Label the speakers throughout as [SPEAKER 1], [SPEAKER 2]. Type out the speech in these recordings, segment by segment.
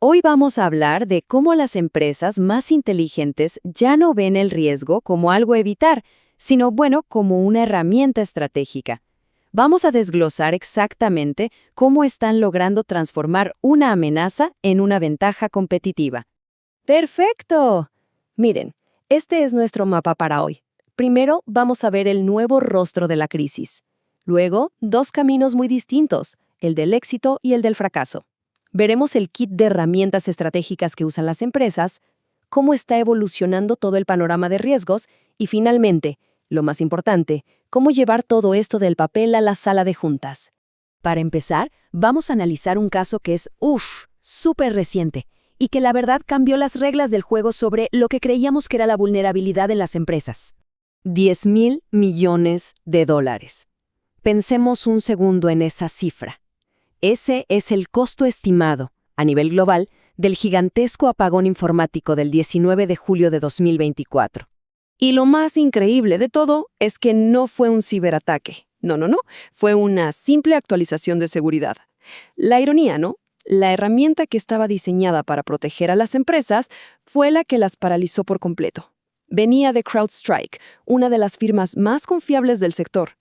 [SPEAKER 1] Hoy vamos a hablar de cómo las empresas más inteligentes ya no ven el riesgo como algo a evitar, sino como una herramienta estratégica. Vamos a desglosar exactamente cómo están logrando transformar una amenaza en una ventaja competitiva.
[SPEAKER 2] ¡Perfecto! Miren, este es nuestro mapa para hoy. Primero, vamos a ver el nuevo rostro de la crisis. Luego, dos caminos muy distintos, el del éxito y el del fracaso. Veremos el kit de herramientas estratégicas que usan las empresas, cómo está evolucionando todo el panorama de riesgos y, finalmente, lo más importante, cómo llevar todo esto del papel a la sala de juntas. Para empezar, vamos a analizar un caso que es, súper reciente, y que la verdad cambió las reglas del juego sobre lo que creíamos que era la vulnerabilidad en las empresas. $10,000 millones. Pensemos un segundo en esa cifra. Ese es el costo estimado, a nivel global, del gigantesco apagón informático del 19 de julio de 2024. Y lo más increíble de todo es que no fue un ciberataque. No, fue una simple actualización de seguridad. La ironía, ¿no? La herramienta que estaba diseñada para proteger a las empresas fue la que las paralizó por completo. Venía de CrowdStrike, una de las firmas más confiables del sector.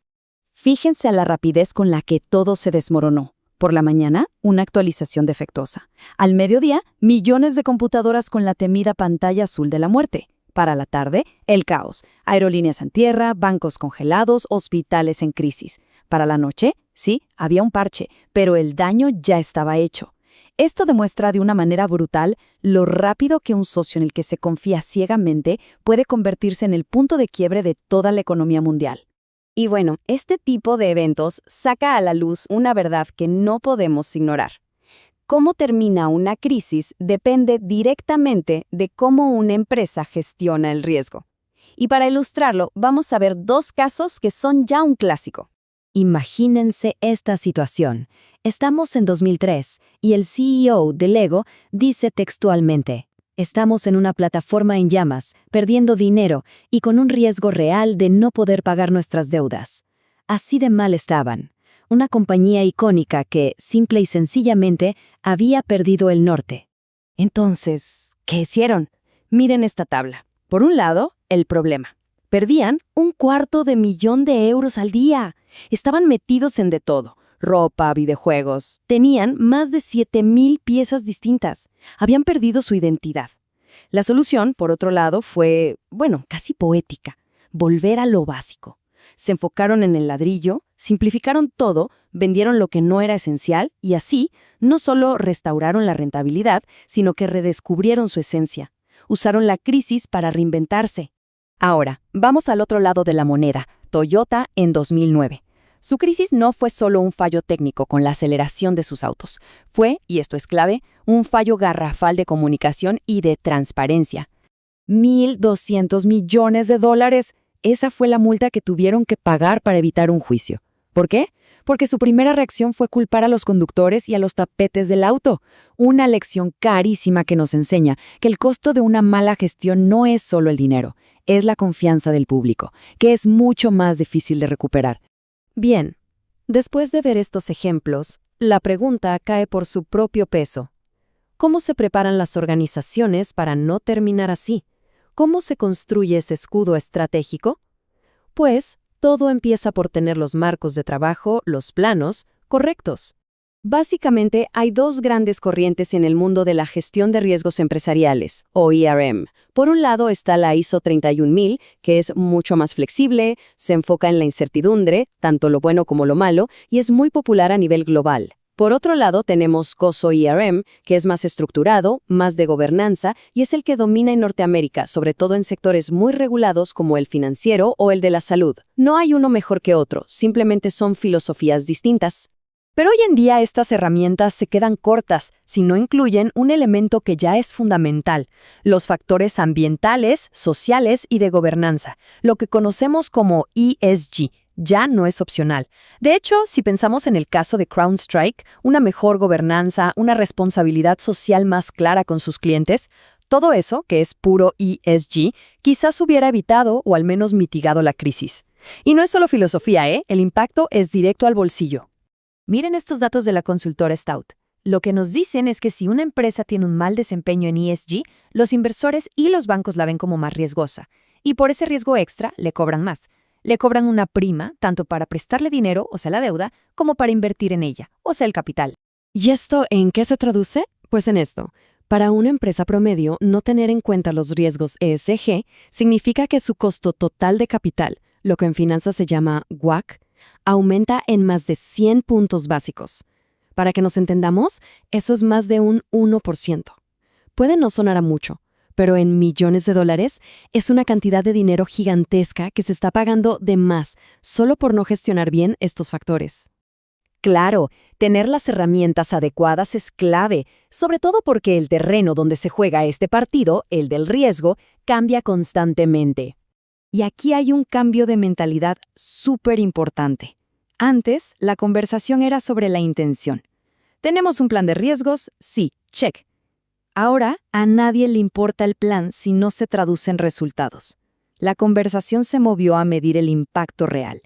[SPEAKER 2] Fíjense a la rapidez con la que todo se desmoronó. Por la mañana, una actualización defectuosa. Al mediodía, millones de computadoras con la temida pantalla azul de la muerte. Para la tarde, el caos. Aerolíneas en tierra, bancos congelados, hospitales en crisis. Para la noche, sí, había un parche, pero el daño ya estaba hecho. Esto demuestra de una manera brutal lo rápido que un socio en el que se confía ciegamente puede convertirse en el punto de quiebre de toda la economía mundial. Y este tipo de eventos saca a la luz una verdad que no podemos ignorar. Cómo termina una crisis depende directamente de cómo una empresa gestiona el riesgo. Y para ilustrarlo, vamos a ver dos casos que son ya un clásico. Imagínense esta situación. Estamos en 2003 y el CEO de Lego dice textualmente: estamos en una plataforma en llamas, perdiendo dinero y con un riesgo real de no poder pagar nuestras deudas. Así de mal estaban. Una compañía icónica que, simple y sencillamente, había perdido el norte. Entonces, ¿qué hicieron? Miren esta tabla. Por un lado, el problema. Perdían €250,000 al día. Estaban metidos en de todo. Ropa, videojuegos. Tenían más de 7,000 piezas distintas. Habían perdido su identidad. La solución, por otro lado, fue, casi poética. Volver a lo básico. Se enfocaron en el ladrillo, simplificaron todo, vendieron lo que no era esencial y así no solo restauraron la rentabilidad, sino que redescubrieron su esencia. Usaron la crisis para reinventarse. Ahora, vamos al otro lado de la moneda, Toyota en 2009. Su crisis no fue solo un fallo técnico con la aceleración de sus autos. Fue, y esto es clave, un fallo garrafal de comunicación y de transparencia. $1,200 millones. Esa fue la multa que tuvieron que pagar para evitar un juicio. ¿Por qué? Porque su primera reacción fue culpar a los conductores y a los tapetes del auto. Una lección carísima que nos enseña que el costo de una mala gestión no es solo el dinero, es la confianza del público, que es mucho más difícil de recuperar. Bien, después de ver estos ejemplos, la pregunta cae por su propio peso. ¿Cómo se preparan las organizaciones para no terminar así? ¿Cómo se construye ese escudo estratégico? Pues, todo empieza por tener los marcos de trabajo, los planos, correctos. Básicamente, hay dos grandes corrientes en el mundo de la gestión de riesgos empresariales, o ERM. Por un lado está la ISO 31000, que es mucho más flexible, se enfoca en la incertidumbre, tanto lo bueno como lo malo, y es muy popular a nivel global. Por otro lado tenemos COSO ERM, que es más estructurado, más de gobernanza, y es el que domina en Norteamérica, sobre todo en sectores muy regulados como el financiero o el de la salud. No hay uno mejor que otro, simplemente son filosofías distintas. Pero hoy en día estas herramientas se quedan cortas si no incluyen un elemento que ya es fundamental, los factores ambientales, sociales y de gobernanza, lo que conocemos como ESG. Ya no es opcional. De hecho, si pensamos en el caso de CrowdStrike, una mejor gobernanza, una responsabilidad social más clara con sus clientes, todo eso, que es puro ESG, quizás hubiera evitado o al menos mitigado la crisis. Y no es solo filosofía, El impacto es directo al bolsillo. Miren estos datos de la consultora Stout. Lo que nos dicen es que si una empresa tiene un mal desempeño en ESG, los inversores y los bancos la ven como más riesgosa. Y por ese riesgo extra le cobran más. Le cobran una prima, tanto para prestarle dinero, o sea, la deuda, como para invertir en ella, o sea, el capital.
[SPEAKER 1] ¿Y esto en qué se traduce? Pues en esto. Para una empresa promedio, no tener en cuenta los riesgos ESG significa que su costo total de capital, lo que en finanzas se llama WACC, aumenta en más de 100 puntos básicos. Para que nos entendamos, eso es más de un 1%. Puede no sonar a mucho, pero en millones de dólares es una cantidad de dinero gigantesca que se está pagando de más solo por no gestionar bien estos factores.
[SPEAKER 2] Claro, tener las herramientas adecuadas es clave, sobre todo porque el terreno donde se juega este partido, el del riesgo, cambia constantemente.
[SPEAKER 1] Y aquí hay un cambio de mentalidad súper importante. Antes, la conversación era sobre la intención. ¿Tenemos un plan de riesgos? Sí, check. Ahora, a nadie le importa el plan si no se traduce en resultados. La conversación se movió a medir el impacto real.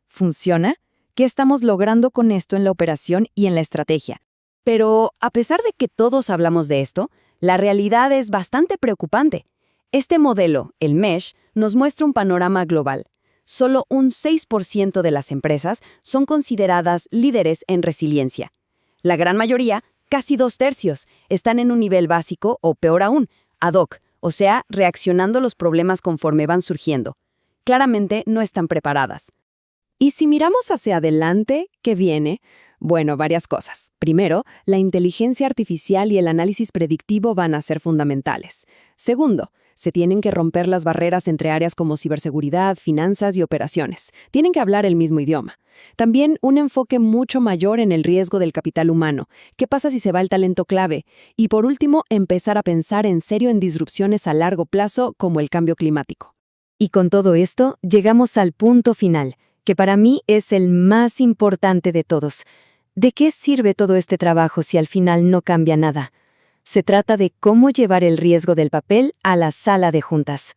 [SPEAKER 1] ¿Funciona? ¿Qué estamos logrando con esto en la operación y en la estrategia?
[SPEAKER 2] Pero, a pesar de que todos hablamos de esto, la realidad es bastante preocupante. Este modelo, el MESH, nos muestra un panorama global. Solo un 6% de las empresas son consideradas líderes en resiliencia. La gran mayoría, casi 2/3, están en un nivel básico o, peor aún, ad hoc, o sea, reaccionando a los problemas conforme van surgiendo. Claramente no están preparadas.
[SPEAKER 1] Y si miramos hacia adelante, ¿qué viene? Bueno, varias cosas. Primero, la inteligencia artificial y el análisis predictivo van a ser fundamentales. Segundo, se tienen que romper las barreras entre áreas como ciberseguridad, finanzas y operaciones. Tienen que hablar el mismo idioma. También un enfoque mucho mayor en el riesgo del capital humano. ¿Qué pasa si se va el talento clave? Y por último, empezar a pensar en serio en disrupciones a largo plazo como el cambio climático. Y con todo esto, llegamos al punto final, que para mí es el más importante de todos. ¿De qué sirve todo este trabajo si al final no cambia nada? Se trata de cómo llevar el riesgo del papel a la sala de juntas.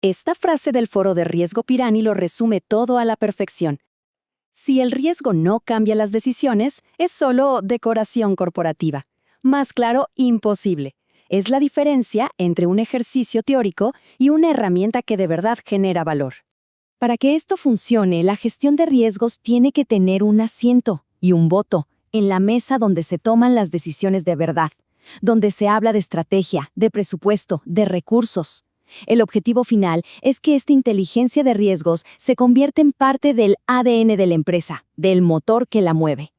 [SPEAKER 2] Esta frase del foro de riesgo Pirani lo resume todo a la perfección. Si el riesgo no cambia las decisiones, es solo decoración corporativa. Más claro, imposible. Es la diferencia entre un ejercicio teórico y una herramienta que de verdad genera valor.
[SPEAKER 1] Para que esto funcione, la gestión de riesgos tiene que tener un asiento y un voto en la mesa donde se toman las decisiones de verdad, donde se habla de estrategia, de presupuesto, de recursos. El objetivo final es que esta inteligencia de riesgos se convierta en parte del ADN de la empresa, del motor que la mueve.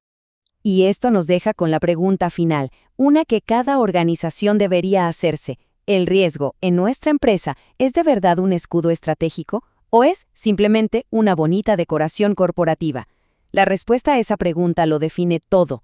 [SPEAKER 2] Y esto nos deja con la pregunta final, una que cada organización debería hacerse. ¿El riesgo en nuestra empresa es de verdad un escudo estratégico o es simplemente una bonita decoración corporativa? La respuesta a esa pregunta lo define todo.